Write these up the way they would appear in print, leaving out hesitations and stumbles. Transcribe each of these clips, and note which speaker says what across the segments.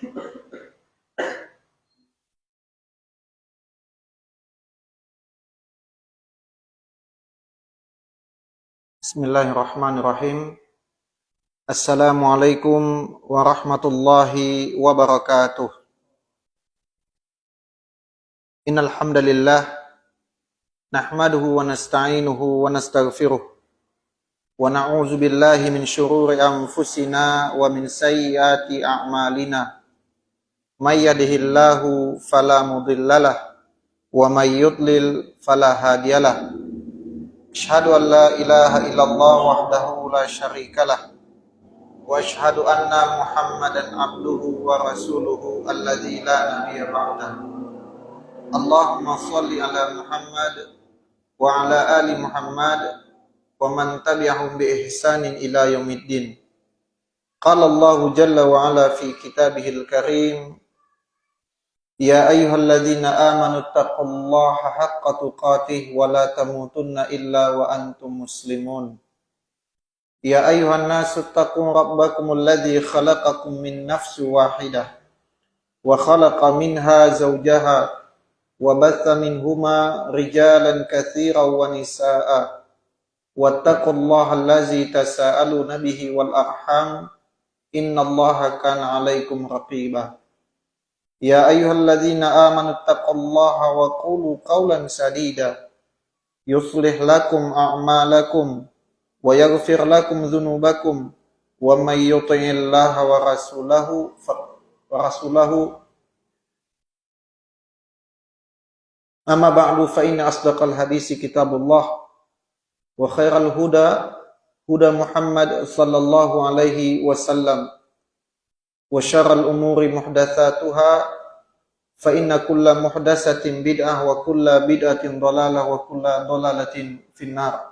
Speaker 1: Bismillahirrahmanirrahim. Assalamualaikum warahmatullahi wabarakatuh. Innal hamdalillah nahmaduhu wa nasta'inuhu wa nastaghfiruh wa na'udzu billahi min shururi anfusina wa min sayyiati a'malina. May yahdihillahu fala mudhillalah wa may yudlil fala hadiyalah. Asyhadu an la ilaha illallah wahdahu la syarikalah wa asyhadu anna Muhammadan abduhu wa rasuluhu alladzi la nabiyya ba'dahu. Allahumma shalli ala Muhammad wa ala ali Muhammad wa man tabi'ahum bi ihsanin ila yaumiddin. Qala Allahu jalla wa ala fi kitabihil karim, ya ayyuhalladzina amanu taqullaha haqqa tuqatih wa la tamutunna illa wa antum muslimun. Ya ayyuhan nasu taqu rabbakumul ladzi khalaqakum min nafsin wahidah wa khalaqa minha zawjaha wa batha minhuma rijalan katsiran wa nisaa'a wattaqullaha allazi tasaaluna bihi wal arham innallaha kana 'alaikum raqiba. Ya ayyuhalladzina amanu taqullaha wa qulu qawlan sadida yuslih lakum a'malakum wa yaghfir lakum dzunubakum wa may yuti'illaha wa rasulahu amma ba'du fa inna asdaqal hadisi kitabullah wa khairal huda Muhammad sallallahu alaihi wasallam wa syarral umuri muhdatsatuha fa inna kulla muhdatsatin bid'ah wa kulla bid'atin dhalalah wa kulla dhalalatin finnar.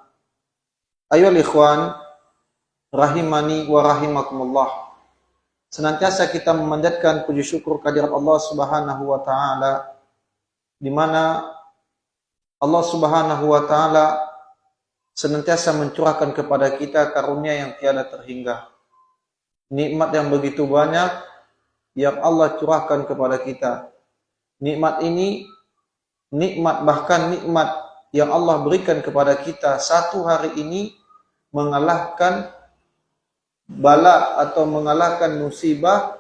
Speaker 1: Ayohal ikhwan rahimani wa rahimakumullah. Senantiasa kita memanjatkan puji syukur kehadirat Allah Subhanahu wa taala, di mana Allah Subhanahu wa taala senantiasa mencurahkan kepada kita karunia yang tiada terhingga. Nikmat yang begitu banyak yang Allah curahkan kepada kita. Nikmat ini, bahkan nikmat yang Allah berikan kepada kita satu hari ini mengalahkan bala atau mengalahkan musibah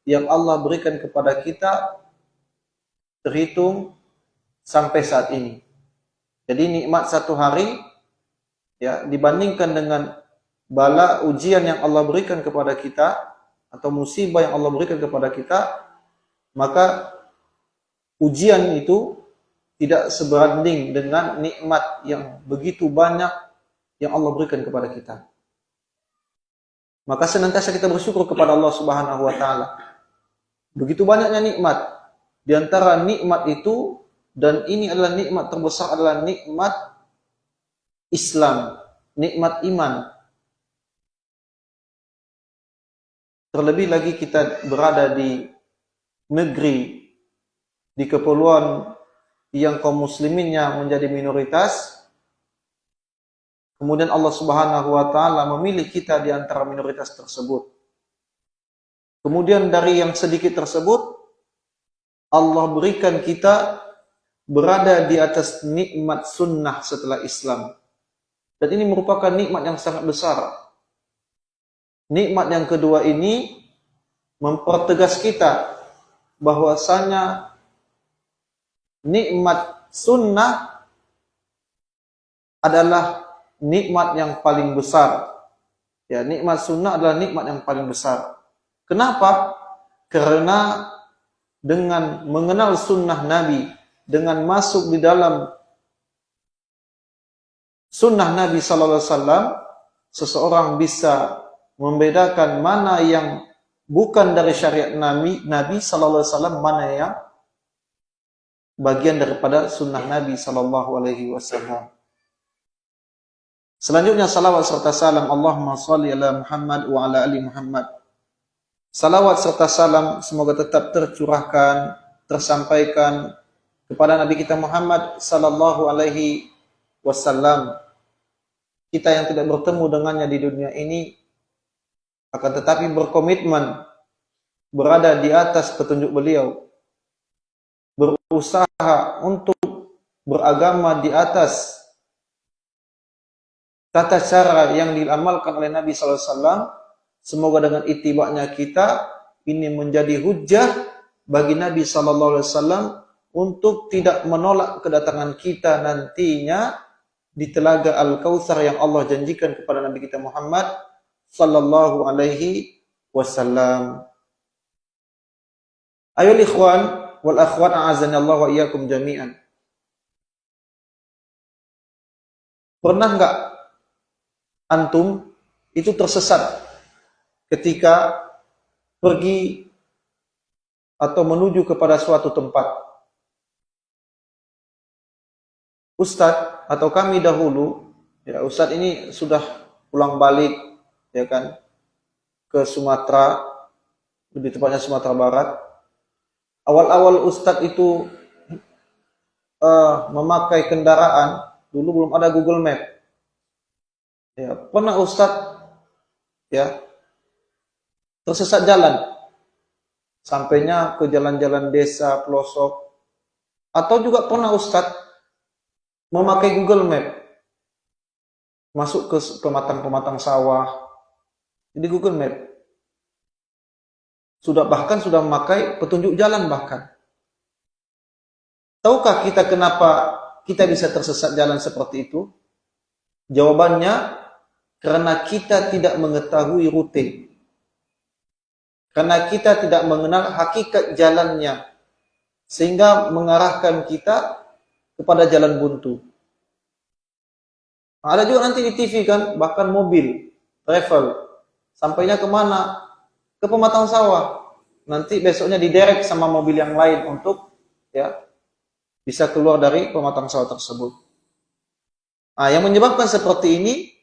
Speaker 1: yang Allah berikan kepada kita terhitung sampai saat ini. Jadi nikmat satu hari ya dibandingkan dengan bala ujian yang Allah berikan kepada kita atau musibah yang Allah berikan kepada kita, maka ujian itu tidak sebanding dengan nikmat yang begitu banyak yang Allah berikan kepada kita. Maka senantiasa kita bersyukur kepada Allah Subhanahu wa taala. Begitu banyaknya nikmat. Di antara nikmat itu, dan ini adalah nikmat terbesar, adalah nikmat Islam, nikmat iman. Terlebih lagi kita berada di negeri, di kepulauan yang kaum musliminnya menjadi minoritas. Kemudian Allah Subhanahu wa taala memilih kita di antara minoritas tersebut. Kemudian dari yang sedikit tersebut Allah berikan kita berada di atas nikmat sunnah setelah Islam. Dan ini merupakan nikmat yang sangat besar. Nikmat yang kedua ini mempertegas kita bahwasanya nikmat sunnah adalah nikmat yang paling besar. Ya, nikmat sunnah adalah nikmat yang paling besar. Kenapa? Karena dengan mengenal sunnah Nabi, dengan masuk di dalam sunnah Nabi sallallahu alaihi wasallam, seseorang bisa membedakan mana yang bukan dari syariat Nabi sallallahu alaihi wasallam, mana yang bagian daripada sunnah Nabi sallallahu alaihi wasallam. Selanjutnya salawat serta salam Allahumma shalli ala Muhammad wa ala ali Muhammad. Salawat serta salam semoga tetap tercurahkan, tersampaikan kepada Nabi kita Muhammad sallallahu alaihi wasallam. Kita yang tidak bertemu dengannya di dunia ini, akan tetapi berkomitmen berada di atas petunjuk beliau, berusaha untuk beragama di atas tata cara yang diamalkan oleh Nabi SAW, semoga dengan itibaknya kita ini menjadi hujjah bagi Nabi SAW untuk tidak menolak kedatangan kita nantinya di telaga Al-Kautsar yang Allah janjikan kepada Nabi kita Muhammad sallallahu alaihi wasallam. Ayol ikhwan wal akhwat a'azanallahu wa iyyakum jami'an. Pernah enggak antum itu tersesat ketika pergi atau menuju kepada suatu tempat? Ustadz atau kami dahulu, ya Ustadz ini sudah pulang balik, ya kan, ke Sumatera, lebih tepatnya Sumatera Barat. Awal-awal Ustadz itu memakai kendaraan, dulu belum ada Google Map. Ya, pernah Ustadz ya tersesat jalan, sampainya ke jalan-jalan desa, pelosok, atau juga pernah Ustadz memakai Google Map, masuk ke pematang-pematang sawah, jadi Google Map. Bahkan sudah memakai petunjuk jalan bahkan. Tahukah kita kenapa kita bisa tersesat jalan seperti itu? Jawabannya, karena kita tidak mengetahui rute. Karena kita tidak mengenal hakikat jalannya, sehingga mengarahkan kita kepada jalan buntu. Ada juga nanti di TV kan, bahkan mobil, travel, sampainya kemana? Ke pematang sawah. Nanti besoknya diderek sama mobil yang lain untuk ya bisa keluar dari pematang sawah tersebut. Nah, yang menyebabkan seperti ini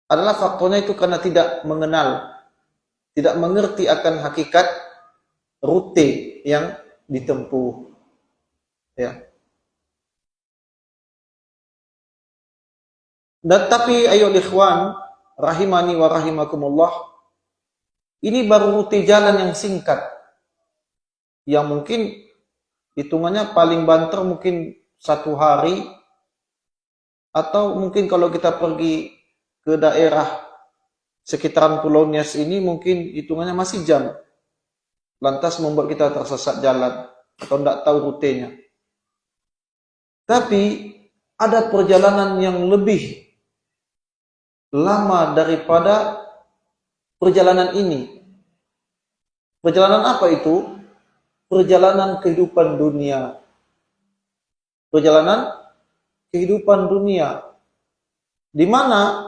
Speaker 1: adalah faktornya itu karena tidak mengenal, tidak mengerti akan hakikat rute yang ditempuh. Ya. Dan tapi ayo ikhwan rahimani wa rahimakumullah, ini baru rute jalan yang singkat, yang mungkin hitungannya paling banter mungkin 1 hari, atau mungkin kalau kita pergi ke daerah sekitaran Pulau Nias ini mungkin hitungannya masih jam, lantas membuat kita tersesat jalan atau tidak tahu rutenya. Tapi ada perjalanan yang lebih lama daripada perjalanan ini. Perjalanan apa itu? Perjalanan kehidupan dunia. Perjalanan kehidupan dunia. Di mana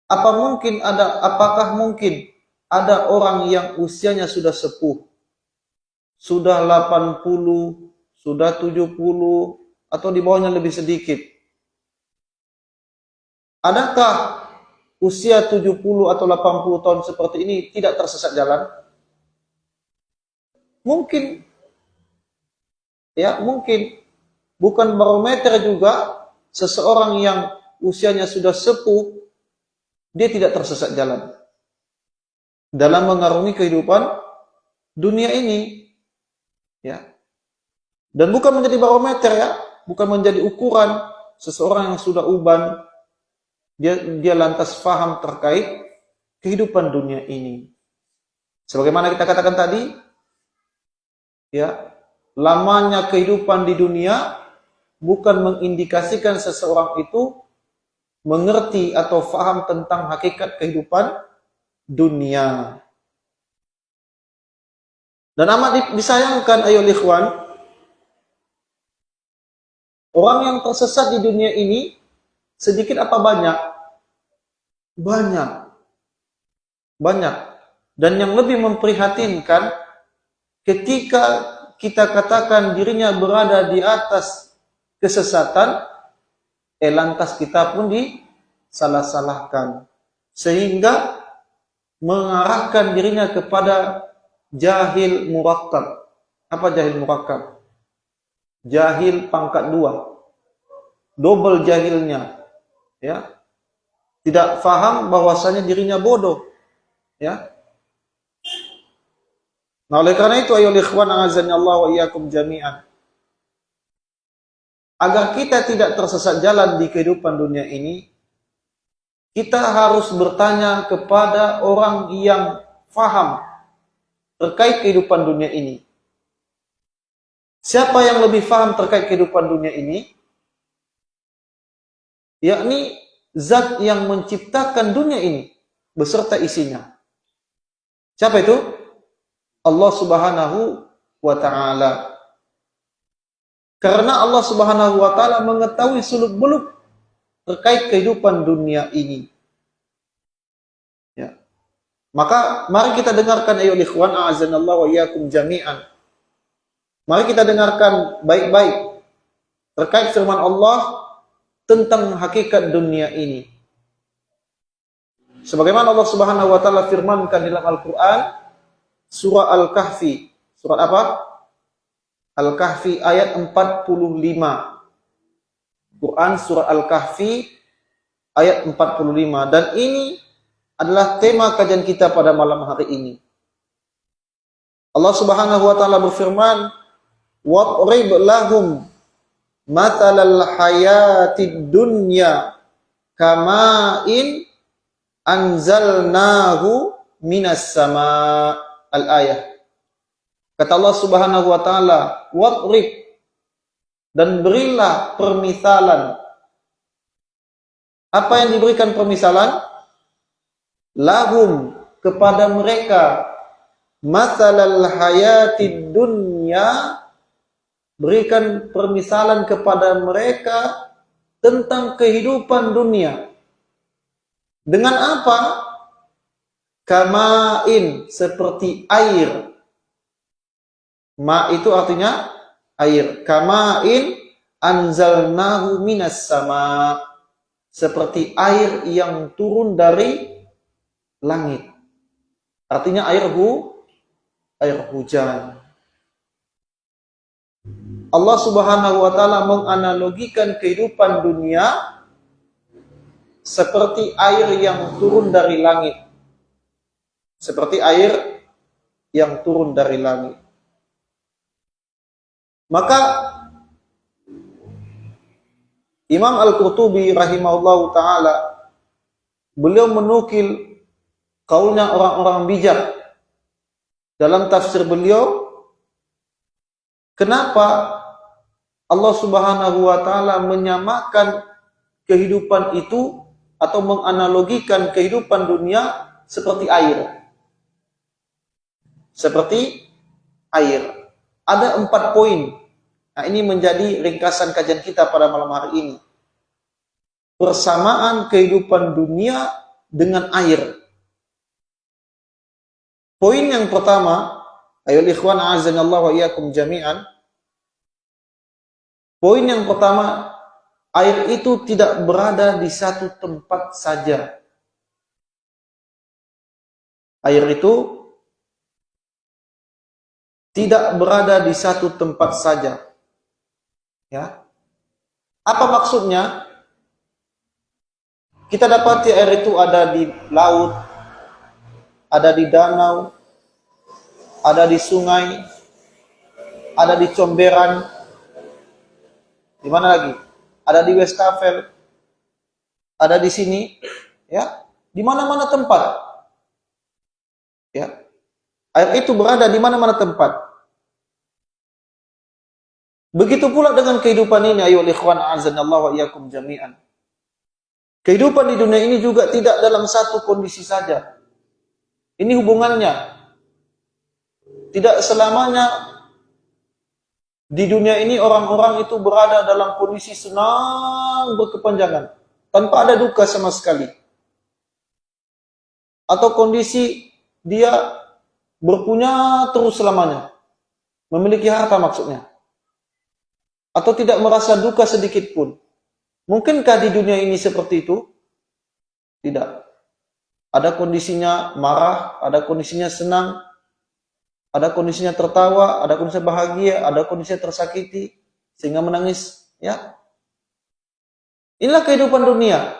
Speaker 1: apakah mungkin ada orang yang usianya sudah sepuh, sudah 80, sudah 70, atau di bawahnya lebih sedikit? Adakah usia 70 atau 80 tahun seperti ini tidak tersesat jalan? Mungkin. Ya, mungkin. Bukan barometer juga seseorang yang usianya sudah sepuh, dia tidak tersesat jalan dalam mengarungi kehidupan dunia ini. Ya. Dan bukan menjadi barometer ya, bukan menjadi ukuran seseorang yang sudah uban, dia lantas faham terkait kehidupan dunia ini. Sebagaimana kita katakan tadi, ya, lamanya kehidupan di dunia bukan mengindikasikan seseorang itu mengerti atau faham tentang hakikat kehidupan dunia. Dan amat disayangkan ayolah ikhwan, orang yang tersesat di dunia ini sedikit apa banyak? Banyak. Dan yang lebih memprihatinkan, ketika kita katakan dirinya berada di atas kesesatan, lantas kita pun disalah-salahkan, sehingga mengarahkan dirinya kepada jahil murakkab. Apa jahil murakkab? Jahil pangkat 2, double jahilnya, ya, tidak faham bahwasanya dirinya bodoh, ya, Nah, oleh karena itu ayo ikhwan azan Allah wa iyyakum jami'an. Agar kita tidak tersesat jalan di kehidupan dunia ini, kita harus bertanya kepada orang yang faham terkait kehidupan dunia ini. Siapa yang lebih faham terkait kehidupan dunia ini? Yakni zat yang menciptakan dunia ini beserta isinya. Siapa itu? Allah Subhanahu wa ta'ala. Karena Allah Subhanahu wa ta'ala mengetahui seluk-beluk terkait kehidupan dunia ini. Ya. Maka mari kita dengarkan ayo ikhwan a'azanallahu wa iyyakum jami'an. Mari kita dengarkan baik-baik terkait firman Allah tentang hakikat dunia ini. Sebagaimana Allah Subhanahu wa ta'ala firmankan dalam Al-Qur'an surah Al-Kahfi. Surat apa? Al-Kahfi ayat 45. Quran surah Al-Kahfi ayat 45. Dan ini adalah tema kajian kita pada malam hari ini. Allah Subhanahu wa ta'ala berfirman, "Wadrib lahum matalal hayatid dunya kama'in anzalnahu minas sama." Al-ayah. Kata Allah Subhanahu wa ta'ala, "Wadrib," dan berilah permisalan. Apa yang diberikan permisalan? Lahum, kepada mereka, masalal hayatid dunya, berikan permisalan kepada mereka tentang kehidupan dunia. Dengan apa? Kama'in, seperti air. Ma itu artinya air. Kama'in anzalnahu minas sama, seperti air yang turun dari langit. Artinya air hujan. Allah Subhanahu wa ta'ala menganalogikan kehidupan dunia seperti air yang turun dari langit. Seperti air yang turun dari langit. Maka Imam Al-Qurtubi rahimahullahu ta'ala, beliau menukil kaulnya orang-orang bijak dalam tafsir beliau, kenapa Allah Subhanahu wa ta'ala menyamakan kehidupan itu atau menganalogikan kehidupan dunia seperti air. Seperti air. Ada 4 poin. Nah, ini menjadi ringkasan kajian kita pada malam hari ini. Persamaan kehidupan dunia dengan air. Poin yang pertama, ayo ikhwan a'azanallahu wa iyyakum jami'an. Poin yang pertama, air itu tidak berada di satu tempat saja. Air itu tidak berada di satu tempat saja. Ya. Apa maksudnya? Kita dapati air itu ada di laut, ada di danau, ada di sungai, ada di comberan. Di mana lagi? Ada di Westafel, ada di sini, ya, di mana-mana tempat. Ya. Air itu berada di mana-mana tempat. Begitu pula dengan kehidupan ini, ayo ikhwan a'azanallahu wa iyyakum jami'an. Kehidupan di dunia ini juga tidak dalam satu kondisi saja. Ini hubungannya. Tidak selamanya di dunia ini orang-orang itu berada dalam kondisi senang berkepanjangan, tanpa ada duka sama sekali. Atau kondisi dia berpunya terus selamanya. Memiliki harta maksudnya. Atau tidak merasa duka sedikit pun. Mungkinkah di dunia ini seperti itu? Tidak. Ada kondisinya marah, ada kondisinya senang, ada kondisinya tertawa, ada kondisinya bahagia, ada kondisinya tersakiti, sehingga menangis. Ya. Inilah kehidupan dunia.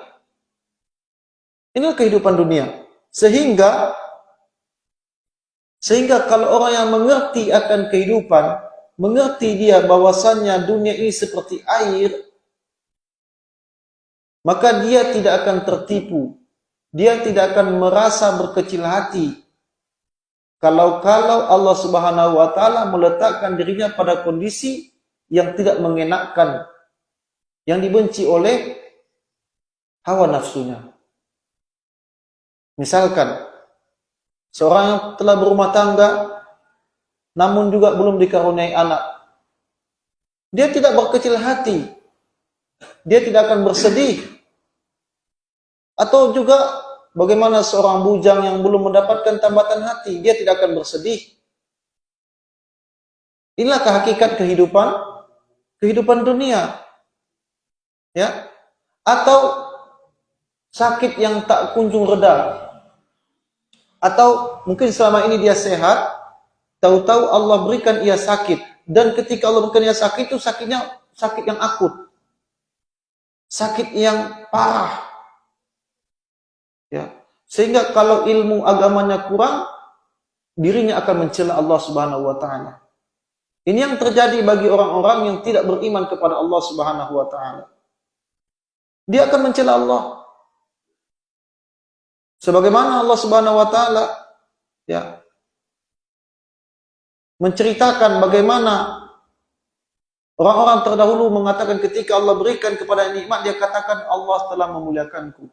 Speaker 1: Inilah kehidupan dunia. Sehingga Sehingga kalau orang yang mengerti akan kehidupan, mengerti dia bahwasannya dunia ini seperti air, maka dia tidak akan tertipu. Dia tidak akan merasa berkecil hati kalau Allah Subhanahu wa taala meletakkan dirinya pada kondisi yang tidak mengenakkan, yang dibenci oleh hawa nafsunya. Misalkan seorang yang telah berumah tangga namun juga belum dikaruniai anak, dia tidak berkecil hati, dia tidak akan bersedih. Atau juga bagaimana seorang bujang yang belum mendapatkan tambatan hati, dia tidak akan bersedih. Inilah hakikat kehidupan dunia. Ya. Atau sakit yang tak kunjung reda. Atau mungkin selama ini dia sehat, tahu-tahu Allah berikan ia sakit. Dan ketika Allah berikan ia sakit, itu sakitnya sakit yang akut. Sakit yang parah. Ya. Sehingga kalau ilmu agamanya kurang, dirinya akan mencela Allah Subhanahu wa taala. Ini yang terjadi bagi orang-orang yang tidak beriman kepada Allah Subhanahu wa taala. Dia akan mencela Allah. Sebagaimana Allah Subhanahu wa taala ya menceritakan bagaimana orang-orang terdahulu mengatakan ketika Allah berikan kepada nikmat, dia katakan Allah telah memuliakanku.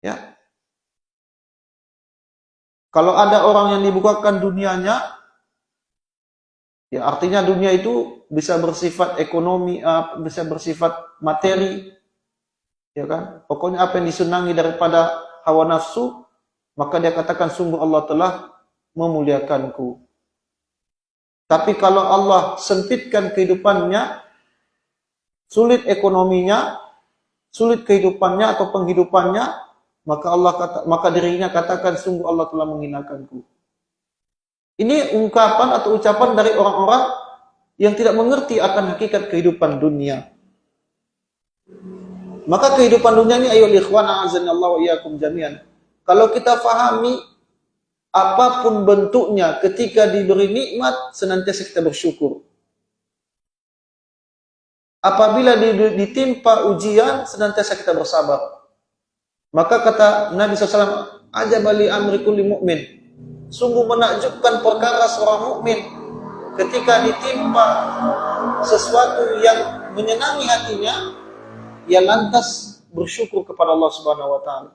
Speaker 1: Ya. Kalau ada orang yang dibukakan dunianya, ya artinya dunia itu bisa bersifat ekonomi, bisa bersifat materi, ya kan? Pokoknya apa yang disenangi daripada hawa nafsu, maka dia katakan sungguh Allah telah memuliakanku. Tapi kalau Allah sempitkan kehidupannya, sulit ekonominya, sulit kehidupannya atau penghidupannya, maka dirinya katakan sungguh Allah telah menghinakanku. Ini ungkapan atau ucapan dari orang-orang yang tidak mengerti akan hakikat kehidupan dunia. Maka kehidupan dunia ini ayo ikhwan a'azanallahu wa iyyakum jami'an. Kalau kita fahami apapun bentuknya, ketika diberi nikmat senantiasa kita bersyukur. Apabila ditimpa ujian senantiasa kita bersabar. Maka kata Nabi SAW, ajabali amri kulli mu'min. Sungguh menakjubkan perkara seorang mukmin ketika ditimpa sesuatu yang menyenangi hatinya, ia lantas bersyukur kepada Allah Subhanahu wa taala.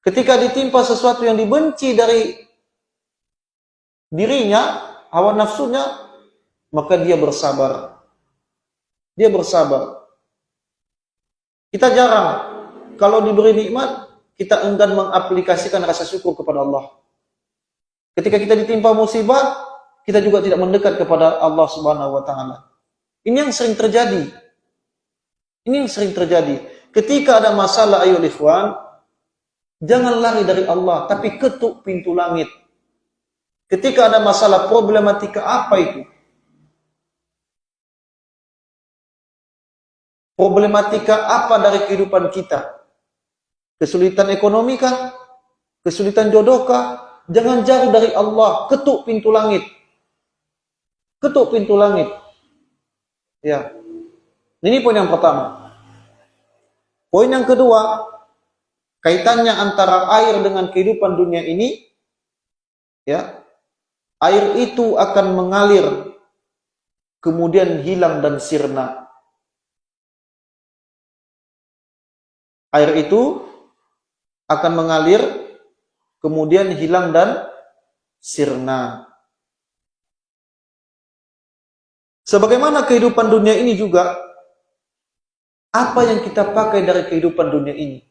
Speaker 1: Ketika ditimpa sesuatu yang dibenci dari dirinya, hawa nafsunya, maka dia bersabar. Dia bersabar. Kita jarang kalau diberi nikmat, kita enggan mengaplikasikan rasa syukur kepada Allah. Ketika kita ditimpa musibah, kita juga tidak mendekat kepada Allah Subhanahu wa taala. Ini yang sering terjadi. Ini yang sering terjadi. Ketika ada masalah ayo ikhwan, jangan lari dari Allah, tapi ketuk pintu langit. Ketika ada masalah problematika apa itu? Problematika apa dari kehidupan kita? Kesulitan ekonomi kah? Kesulitan jodoh kah? Jangan jauh dari Allah, ketuk pintu langit. Ketuk pintu langit. Ya. Ini poin yang pertama. Poin yang kedua, kaitannya antara air dengan kehidupan dunia ini, ya. Air itu akan mengalir, kemudian hilang dan sirna. Air itu akan mengalir, kemudian hilang dan sirna. Sebagaimana kehidupan dunia ini juga, apa yang kita pakai dari kehidupan dunia ini?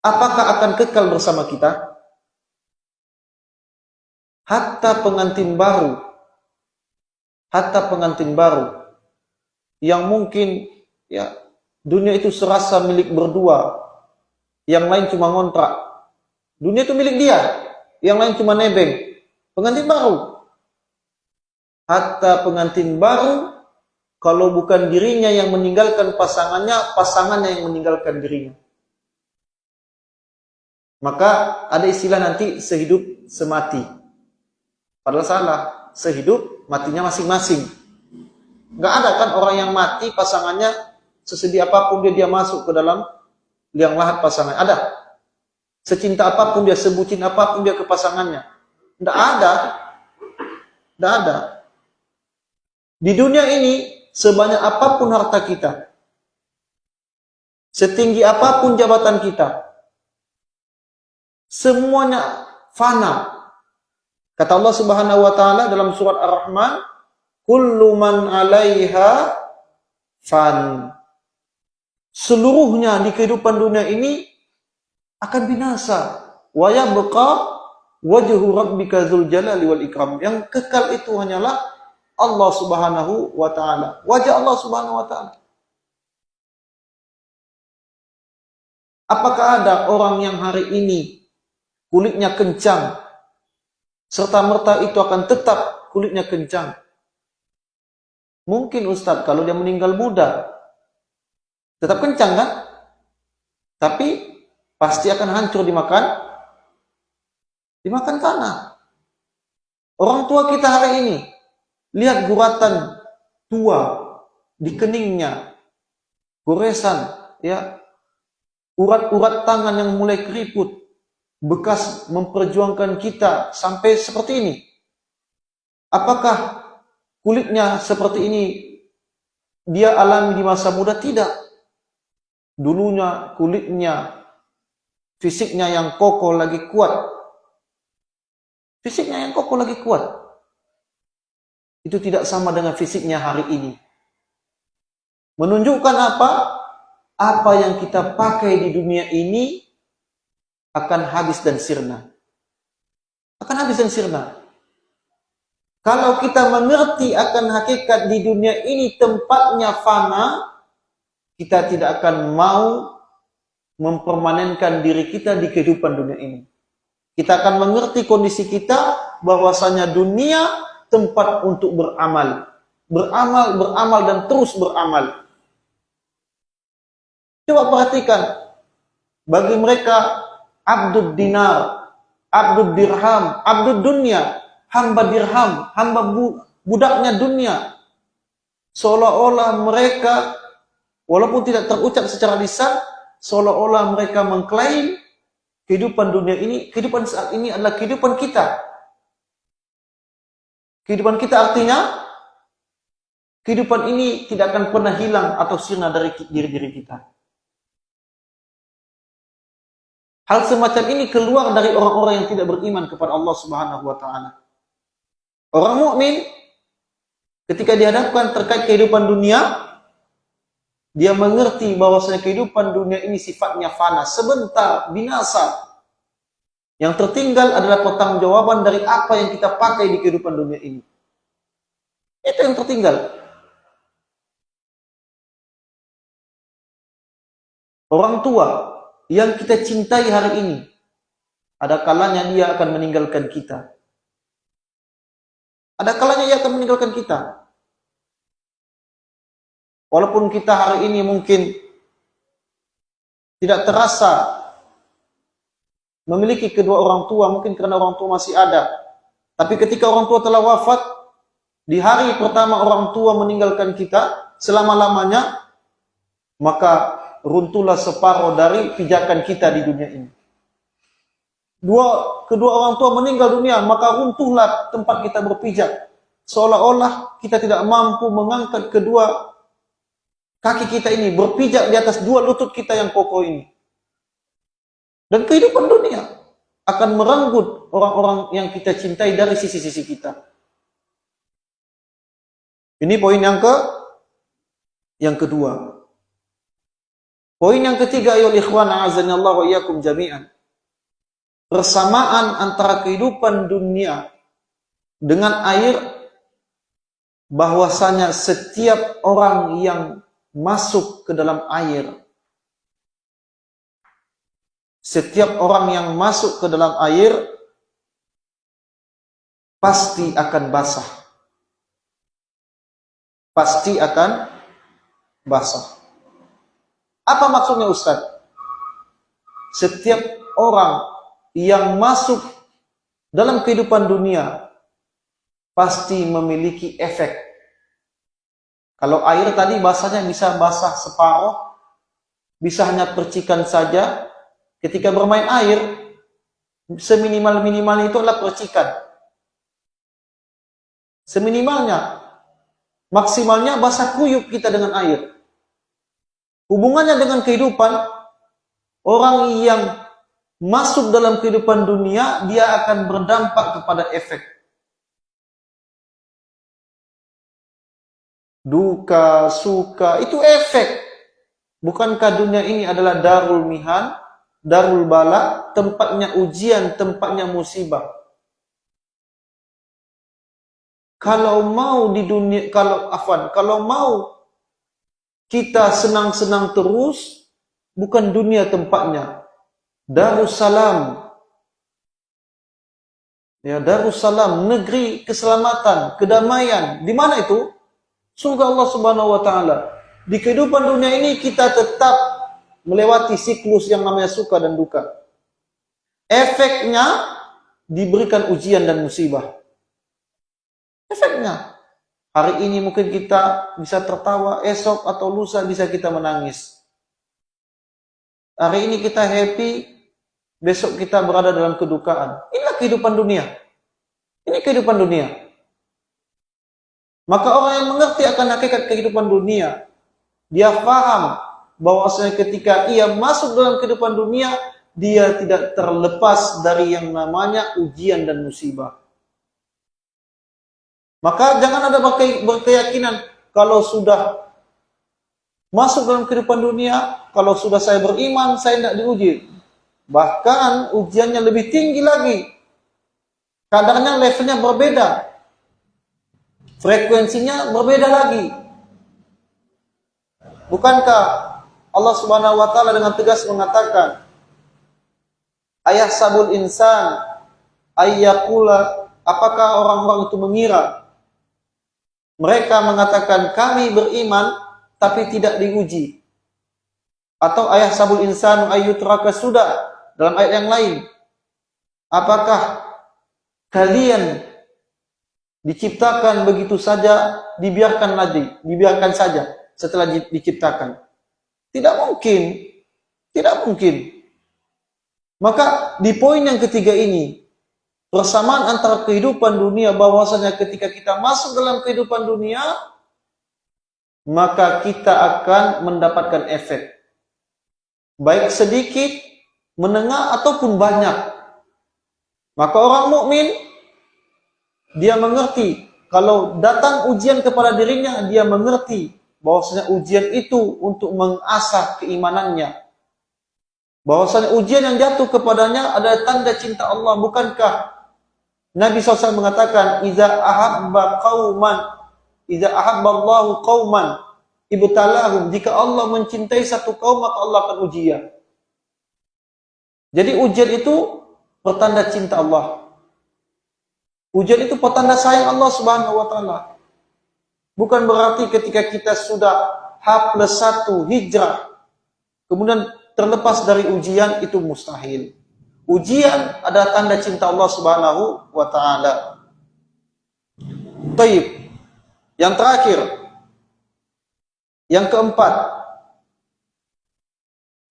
Speaker 1: Apakah akan kekal bersama kita? Hatta pengantin baru yang mungkin ya dunia itu serasa milik berdua, yang lain cuma ngontrak. Dunia itu milik dia, yang lain cuma nebeng. Pengantin baru. Hatta pengantin baru, kalau bukan dirinya yang meninggalkan pasangannya, pasangannya yang meninggalkan dirinya. Maka ada istilah nanti sehidup semati. Padahal salah. Sehidup matinya masing-masing. Nggak ada kan orang yang mati pasangannya sesedih apapun dia masuk ke dalam liang lahat pasangan. Ada. Secinta apapun dia, sebutin apapun dia ke pasangannya. Nggak ada. Nggak ada. Di dunia ini sebanyak apapun harta kita, setinggi apapun jabatan kita, semuanya fana. Kata Allah Subhanahu wa taala dalam surat Ar-Rahman, kullu man 'alaiha fan. Seluruhnya di kehidupan dunia ini akan binasa. Wa yabqa wajhu rabbika dzul jalali wal ikram. Yang kekal itu hanyalah Allah Subhanahu wa taala. Wajah Allah Subhanahu wa taala. Apakah ada orang yang hari ini kulitnya kencang, serta merta itu akan tetap kulitnya kencang? Mungkin Ustadz kalau dia meninggal muda, tetap kencang kan? Tapi pasti akan hancur dimakan tanah. Orang tua kita hari ini, lihat guratan tua di keningnya, goresan, ya, urat-urat tangan yang mulai keriput, bekas memperjuangkan kita sampai seperti ini. Apakah kulitnya seperti ini dia alami di masa muda? Tidak. Dulunya kulitnya, fisiknya yang kokoh lagi kuat. Fisiknya yang kokoh lagi kuat. Itu tidak sama dengan fisiknya hari ini. Menunjukkan apa? Apa yang kita pakai di dunia ini akan habis dan sirna. Akan habis dan sirna. Kalau kita mengerti akan hakikat di dunia ini tempatnya fana, kita tidak akan mau mempermanenkan diri kita di kehidupan dunia ini. Kita akan mengerti kondisi kita bahwasanya dunia tempat untuk beramal. Beramal dan terus beramal. Coba perhatikan, bagi mereka abdud dinar, abdud dirham, abdud dunia, hamba dirham, hamba budaknya dunia. Seolah-olah mereka, walaupun tidak terucap secara lisan, seolah-olah mereka mengklaim kehidupan dunia ini, kehidupan saat ini adalah kehidupan kita. Kehidupan kita artinya, kehidupan ini tidak akan pernah hilang atau sirna dari diri-diri kita. Hal semacam ini keluar dari orang-orang yang tidak beriman kepada Allah Subhanahu wa taala. Orang mukmin ketika dihadapkan terkait kehidupan dunia, dia mengerti bahwasanya kehidupan dunia ini sifatnya fana, sebentar, binasa. Yang tertinggal adalah pertanggungjawaban dari apa yang kita pakai di kehidupan dunia ini. Itu yang tertinggal. Orang tua yang kita cintai hari ini, ada kalanya dia akan meninggalkan kita. Ada kalanya dia akan meninggalkan kita. Walaupun kita hari ini mungkin tidak terasa memiliki kedua orang tua, mungkin karena orang tua masih ada. Tapi ketika orang tua telah wafat, di hari pertama orang tua meninggalkan kita selama-lamanya, maka runtuhlah separuh dari pijakan kita di dunia ini. Kedua orang tua meninggal dunia, maka runtuhlah tempat kita berpijak. Seolah-olah kita tidak mampu mengangkat kedua kaki kita ini, berpijak di atas dua lutut kita yang kokoh ini. Dan kehidupan dunia akan merenggut orang-orang yang kita cintai dari sisi-sisi kita. Ini poin yang kedua. Poin yang ketiga, ayyuhal ikhwan a'azanallahu wa iyyakum jami'an. Persamaan antara kehidupan dunia dengan air, bahwasanya setiap orang yang masuk ke dalam air, setiap orang yang masuk ke dalam air pasti akan basah. Pasti akan basah. Apa maksudnya Ustaz? setiap orang yang masuk dalam kehidupan dunia pasti memiliki efek. Kalau air tadi basahnya bisa basah separuh, bisa hanya percikan saja. Ketika bermain air, seminimal-minimalnya itu adalah percikan. Seminimalnya, maksimalnya basah kuyup kita dengan air. Hubungannya dengan kehidupan, orang yang masuk dalam kehidupan dunia, dia akan berdampak kepada efek. Duka, suka, itu efek. Bukankah dunia ini adalah darul mihan, darul bala, tempatnya ujian, tempatnya musibah. Kalau mau di dunia, kalau mau kita senang-senang terus, bukan dunia tempatnya. Darussalam. Ya, Darussalam, negeri keselamatan, kedamaian. Di mana itu? Surga Allah Subhanahu wa taala. Di kehidupan dunia ini kita tetap melewati siklus yang namanya suka dan duka. Efeknya diberikan ujian dan musibah. Efeknya, hari ini mungkin kita bisa tertawa, esok atau lusa bisa kita menangis. Hari ini kita happy, besok kita berada dalam kedukaan. Inilah kehidupan dunia. Ini kehidupan dunia. Maka orang yang mengerti akan hakikat kehidupan dunia, dia paham bahwasanya ketika ia masuk dalam kehidupan dunia, dia tidak terlepas dari yang namanya ujian dan musibah. Maka jangan ada berkeyakinan kalau sudah masuk dalam kehidupan dunia, kalau sudah saya beriman, saya tidak diuji. Bahkan ujiannya lebih tinggi lagi. Kadarnya, levelnya berbeda. Frekuensinya berbeda lagi. Bukankah Allah Subhanahu wa taala dengan tegas mengatakan, ayah sabul insan ayyakula, apakah orang-orang itu mengira mereka mengatakan kami beriman tapi tidak diuji? Atau ayah sabul insan ayyutraka sudah, dalam ayat yang lain, apakah kalian diciptakan begitu saja, dibiarkan saja setelah diciptakan? Tidak mungkin. Tidak mungkin. Maka di poin yang ketiga ini, persamaan antara kehidupan dunia, bahwasanya ketika kita masuk dalam kehidupan dunia, maka kita akan mendapatkan efek. Baik sedikit, menengah, ataupun banyak. Maka orang mukmin, dia mengerti, kalau datang ujian kepada dirinya, dia mengerti bahwasanya ujian itu untuk mengasah keimanannya. Bahwasanya ujian yang jatuh kepadanya adalah tanda cinta Allah. Bukankah Nabi SAW mengatakan, Iza ahabba Allahu qauman ibtalahum, jika Allah mencintai satu kaum, maka Allah akan ujian. Jadi ujian itu pertanda cinta Allah. Ujian itu pertanda sayang Allah Subhanahu wa taala. Bukan berarti ketika kita sudah H+1 hijrah, kemudian terlepas dari ujian, itu mustahil. Ujian adalah tanda cinta Allah Subhanahu wa taala. Baik. Yang terakhir, yang keempat,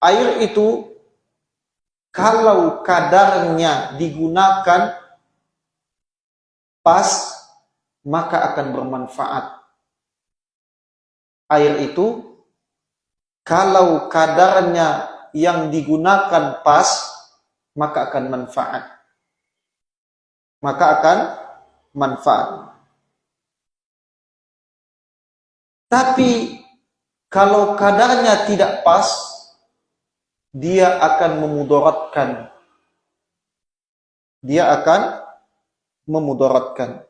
Speaker 1: air itu kalau kadarnya digunakan pas, maka akan bermanfaat. Air itu kalau kadarnya yang digunakan pas, maka akan manfaat. Maka akan manfaat. Tapi kalau kadarnya tidak pas, dia akan memudaratkan. Dia akan memudaratkan.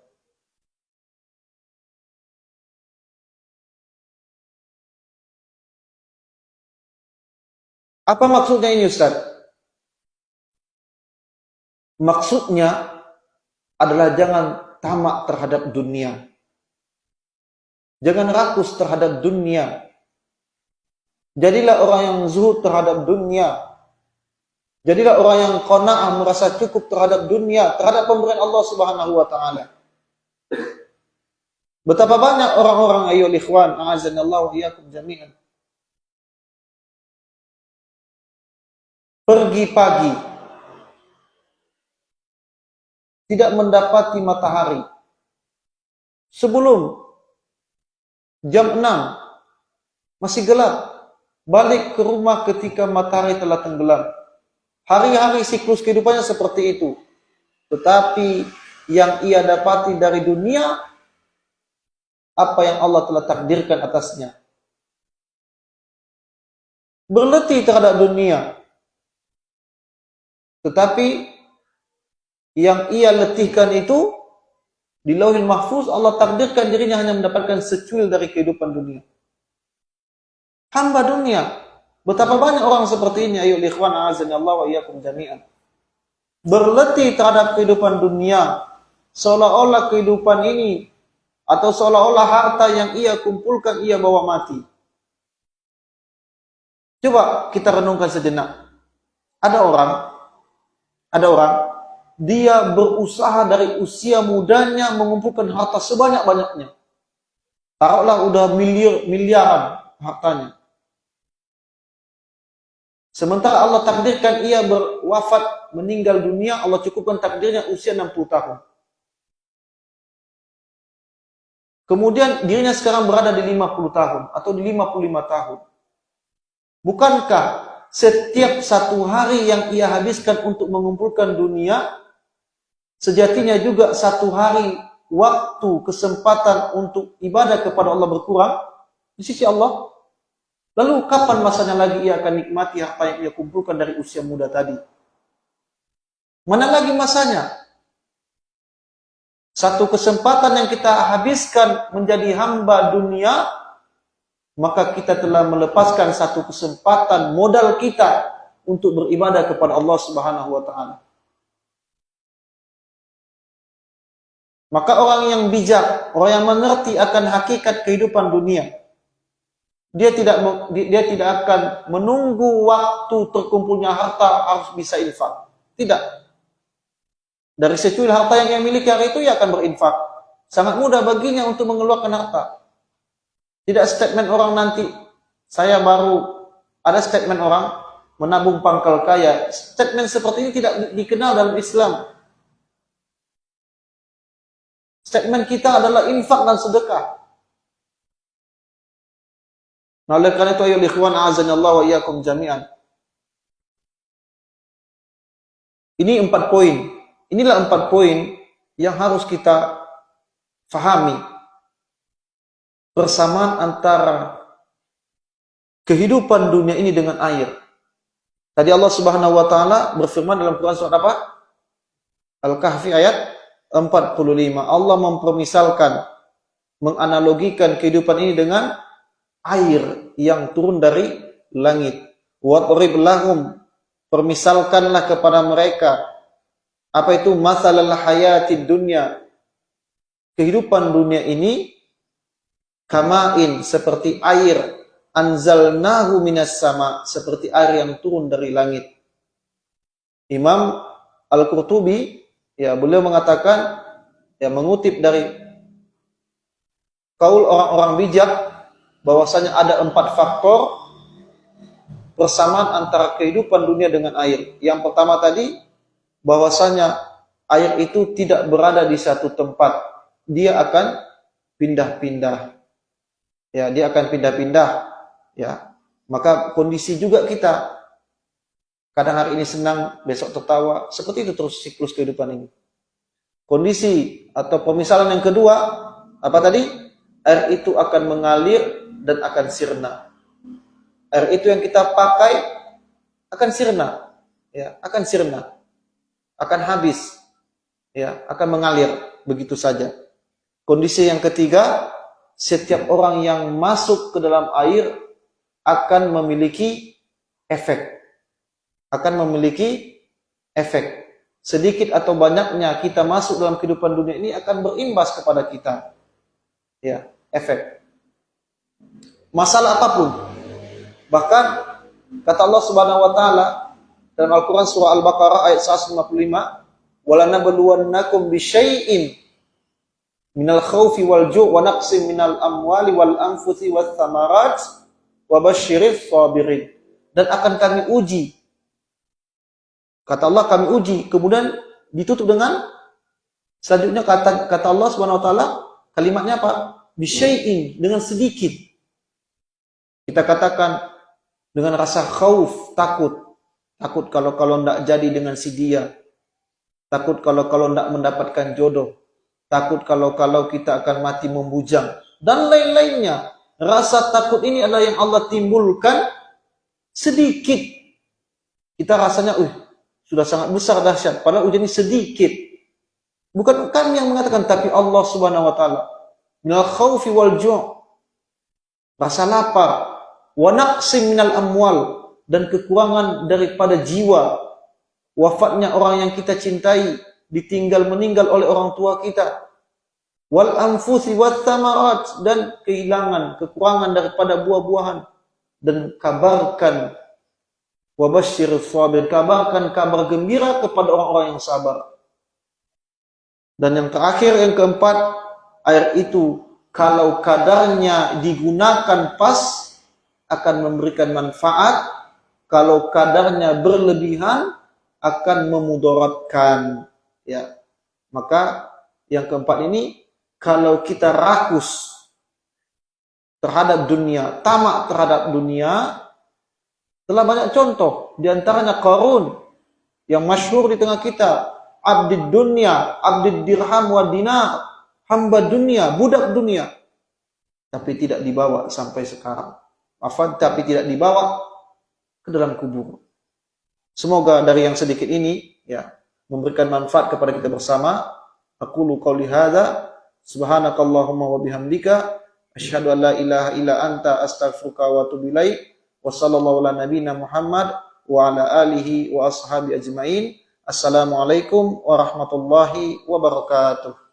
Speaker 1: Apa maksudnya ini, Ustaz? Maksudnya adalah jangan tamak terhadap dunia. Jangan rakus terhadap dunia. Jadilah orang yang zuhud terhadap dunia. Jadilah orang yang qanaah, merasa cukup terhadap dunia, terhadap pemberian Allah Subhanahu wa taala. Betapa banyak orang-orang, ayyuhal ikhwan, a'azzanallahu wa iyyakum jami'an, pergi pagi tidak mendapati matahari. Sebelum jam 6 masih gelap. Balik ke rumah ketika matahari telah tenggelam. Hari-hari siklus kehidupannya seperti itu. Tetapi yang ia dapati dari dunia, apa yang Allah telah takdirkan atasnya. Berletih terhadap dunia. Tetapi yang ia letihkan itu, di Lauhil Mahfuz Allah takdirkan dirinya hanya mendapatkan secuil dari kehidupan dunia. Hamba dunia. Betapa banyak orang seperti ini, ayyuhal ikhwan, a'azzanallahu wa iyyakum jami'an. Berletih terhadap kehidupan dunia, seolah-olah kehidupan ini atau seolah-olah harta yang ia kumpulkan ia bawa mati. Coba kita renungkan sejenak. Ada orang dia berusaha dari usia mudanya mengumpulkan harta sebanyak-banyaknya. Taruhlah udah miliaran hartanya. Sementara Allah takdirkan ia berwafat, meninggal dunia, Allah cukupkan takdirnya usia 60 tahun. Kemudian dirinya sekarang berada di 50 tahun atau di 55 tahun. Bukankah setiap satu hari yang ia habiskan untuk mengumpulkan dunia, sejatinya juga satu hari waktu, kesempatan untuk ibadah kepada Allah berkurang di sisi Allah? Lalu kapan masanya lagi ia akan nikmati harta yang ia kumpulkan dari usia muda tadi? Mana lagi masanya? Satu kesempatan yang kita habiskan menjadi hamba dunia, maka kita telah melepaskan satu kesempatan modal kita untuk beribadah kepada Allah Subhanahu wa taala. Maka orang yang bijak, orang yang mengerti akan hakikat kehidupan dunia, dia tidak akan menunggu waktu terkumpulnya harta harus bisa infak. Tidak. Dari secuil harta yang ia miliki hari itu, ia akan berinfak. Sangat mudah baginya untuk mengeluarkan harta. Tidak statement orang nanti, saya baru, ada statement orang menabung pangkal kaya. Statement seperti ini tidak dikenal dalam Islam. Statement kita adalah infak dan sedekah. Nah, oleh karena itu, ayyuhal ikhwan, a'azzanallahu wa iyyakum jami'an. Ini 4 poin. Inilah 4 poin yang harus kita fahami. Persamaan antara kehidupan dunia ini dengan air. Tadi Allah Subhanahu wa taala berfirman dalam Quran surat apa? Al-Kahfi ayat 45. Allah mempermisalkan, menganalogikan kehidupan ini dengan air yang turun dari langit. Wadrib lahum, permisalkanlah kepada mereka. Apa itu? Mathalal hayatid dunya, kehidupan dunia ini, kamain, seperti air, anzalnahu minas sama, seperti air yang turun dari langit. Imam Al-Qurtubi, ya, beliau mengatakan, ya, mengutip dari kaul orang-orang bijak, bahwasanya ada 4 faktor persamaan antara kehidupan dunia dengan air. Yang pertama tadi, bahwasanya air itu tidak berada di satu tempat, dia akan pindah-pindah. Ya, dia akan pindah-pindah. Ya, maka kondisi juga kita, kadang hari ini senang, besok tertawa, seperti itu terus siklus kehidupan ini. Kondisi atau pemisalan yang kedua, apa tadi? Air itu akan mengalir dan akan sirna. Air itu yang kita pakai akan sirna, ya, akan sirna, akan habis, ya, akan mengalir begitu saja. Kondisi yang ketiga, setiap orang yang masuk ke dalam air akan memiliki efek, sedikit atau banyaknya kita masuk dalam kehidupan dunia ini akan berimbas kepada kita, ya, efek. Masalah apapun. Bahkan kata Allah Subhanahu wa taala, dalam Al-Quran surah Al-Baqarah ayat 155, walanabluwannakum bisyai'in minal khawfi wal ju' wa naqsim minal amwali wal anfusi was thamarat wa basyiris sabirin. Dan akan kami uji. Kata Allah kami uji, kemudian ditutup dengan selanjutnya kata Allah Subhanahu wa taala, kalimatnya apa? Bisyai'in, dengan sedikit. Kita katakan dengan rasa khauf, takut kalau tidak jadi dengan si dia, takut kalau tidak mendapatkan jodoh, takut kalau kita akan mati membujang, dan lain-lainnya. Rasa takut ini adalah yang Allah timbulkan sedikit. Kita rasanya, sudah sangat besar dahsyat, padahal ujian ini sedikit. Bukan kami yang mengatakan, tapi Allah Subhanahu wa taala. Minal khaufi wal ju', rasa lapar, wa naqsim minal amwal, dan kekurangan daripada jiwa, wafatnya orang yang kita cintai, ditinggal meninggal oleh orang tua kita, wal anfusi wat thamarat, dan kehilangan, kekurangan daripada buah-buahan. Dan kabarkan wa basyirus sabir, kabarkan kabar gembira kepada orang-orang yang sabar. Dan yang terakhir, yang keempat, air itu kalau kadarnya digunakan pas akan memberikan manfaat, kalau kadarnya berlebihan akan memudaratkan. Ya. Maka yang keempat ini, kalau kita rakus terhadap dunia, tamak terhadap dunia, telah banyak contoh. Di antaranya Qarun yang masyhur di tengah kita, abdid dunya, abdid dirham wa dinar, hamba dunia, budak dunia, tapi tidak dibawa sampai sekarang. Tapi tidak dibawa ke dalam kubur. Semoga dari yang sedikit ini ya memberikan manfaat kepada kita bersama. Aqulu qouli hadza, subhanakallahumma wa bihamdika, asyhadu an la ilaha illa anta, astaghfiruka wa atubu ilaik. Wa sallallahu ala nabiyyina Muhammad wa ala alihi wa ashabi ajmain. Assalamualaikum warahmatullahi wabarakatuh.